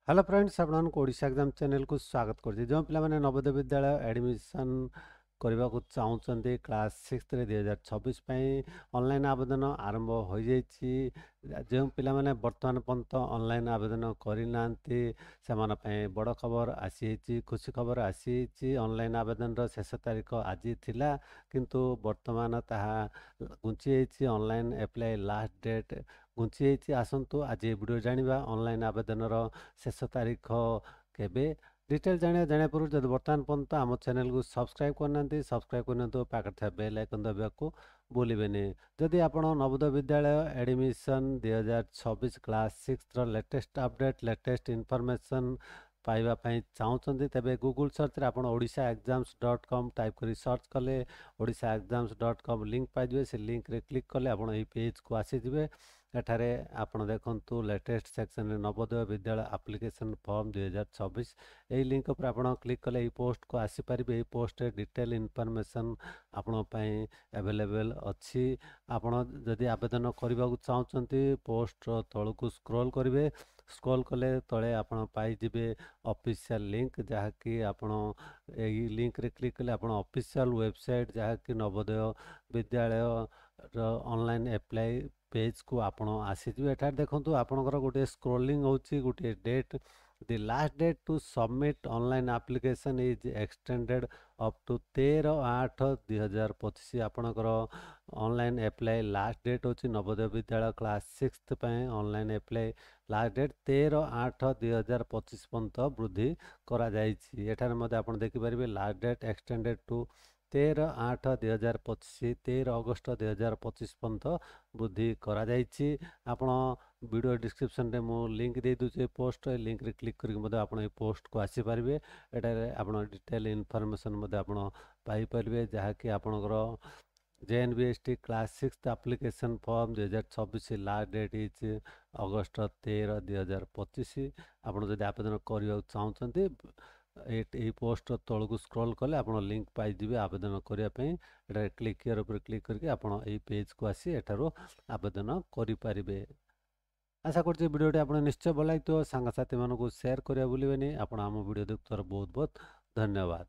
Hello friends आपको Odisha exam channel को स्वागत कर जो पिलाने नवोदय विद्यालय एडमिशन करने को चाहते क्लास 6 2026 ऑनलाइन आवेदन आरंभ हो जाइए। जो पिलाने वर्तमान पर्यंत ऑनलाइन आवेदन करना से बड़ खबर आसी खुशी खबर आसी ऑनलाइन आवेदन शेष तारीख आज थिला किंतु वर्तमान ताहा घुंची ऑनलाइन एप्लाई लास्ट डेट घुंची आसतु आज वीडियो जानिबा ऑनलाइन आवेदन शेष तारीख केबे डिटेल जाना पूर्व जब बर्तमान पर्यंत आम चैनल को सब्सक्राइब करना सब्सक्राइब करना पाखे बेल आइकन दबा को भूलें। जदि आप Navodaya Vidyalaya admission 2026 class 6 latest update latest information पाइबापी चाहते तेरे गूगल सर्च आप odishaexams.com टाइप कर सर्च कले odishaexams.com लिंक पाइबे से लिंक रे क्लिक कले आप पेज को आसीजे। एठारे आपण देखंतु लेटेस्ट सेक्शन रे नवोदय विद्यालय एप्लिकेशन फॉर्म 2026 यही लिंक पर आप क्लिक कले ये पोस्ट को आसीपारे। ये पोस्ट रे डिटेल इनफॉरमेशन आपण पई अवेलेबल अच्छी। आपण जदि आवेदन करने को चाहते पोस्ट तल को स्क्रॉल करेंगे स्क्रॉल कले तले आपण पाइबे ऑफिशियल लिंक जहाँकि आपण यही लिंक रे क्लिक कले आपण ऑफिशियल वेबसाइट जहाँकि Navodaya Vidyalaya online apply page को आपण आसीजे। एठार देखंतु आपणकर गोटे स्क्रोलिंग होची गोटे date the last date to submit online application is extended up to 13/8/2025। आपणकर ऑनलाइन अप्लाई लास्ट डेट होची Navodaya Vidyalaya class 6 online apply last date 13/8/2025 पर्यंत वृद्धि करा जायछि। एठार मध्ये आपण देखि परिबे लास्ट डेट एक्सटेंडेड टू 13/8/2025 13 अगस्त 2025 पर्यंत वृद्धि करा जायछि। आपण वीडियो डिस्क्रिप्शन रे मु लिंक दे दूचे पोस्ट लिंक रे क्लिक करके आप पोस्ट को आसी पारे। एटारे आपण डिटेल इनफॉरमेशन आपण पाई पारे जहाँकि आपणकर JNBST class 6 application form 2026 last date is August 13 2025। आपड़ जब आवेदन करने चाहते ये पोस्ट तल को स्क्रॉल कले आप लिंक पाइबे आवेदन करने क्लिक हियर पर क्लिक करके आप पेज को आसी एठारो आवेदन करें। आशा करते वीडियोटी आप निश्चय भल लगे सांगसाथी मानक शेयर करा भूलें। आप आम वीडियो देखुवर बहुत बहुत धन्यवाद।